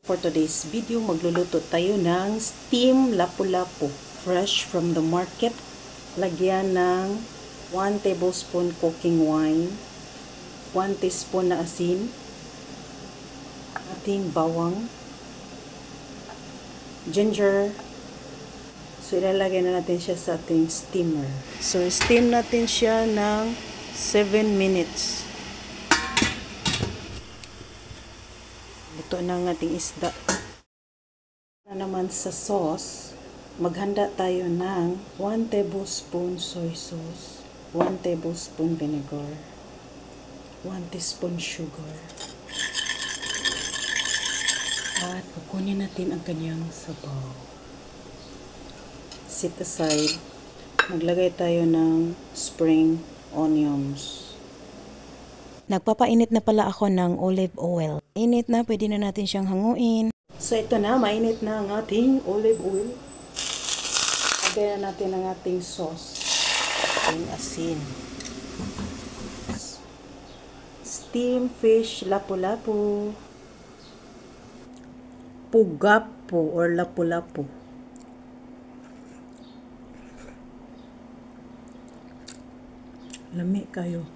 For today's video, magluluto tayo ng steam lapu-lapu, fresh from the market. Lagyan ng 1 tablespoon cooking wine, 1 teaspoon na asin, ating bawang, ginger. So, ilalagay na natin siya sa ating steamer. So, steam natin siya ng 7 minutes. Ito na ang ating isda. Na naman sa sauce, maghanda tayo ng 1 tablespoon soy sauce, 1 tablespoon vinegar, 1 teaspoon sugar. At kukunin natin ang kanyang sabaw. Set aside. Maglagay tayo ng spring onions. Nagpapainit na pala ako ng olive oil. Init na, pwede na natin siyang hanguin. So ito na, mainit na ang ating olive oil. Lagyan na natin ang ating sauce. Ating asin. Steam fish lapu-lapu. Pugapo or lapu-lapu. Lami kayo.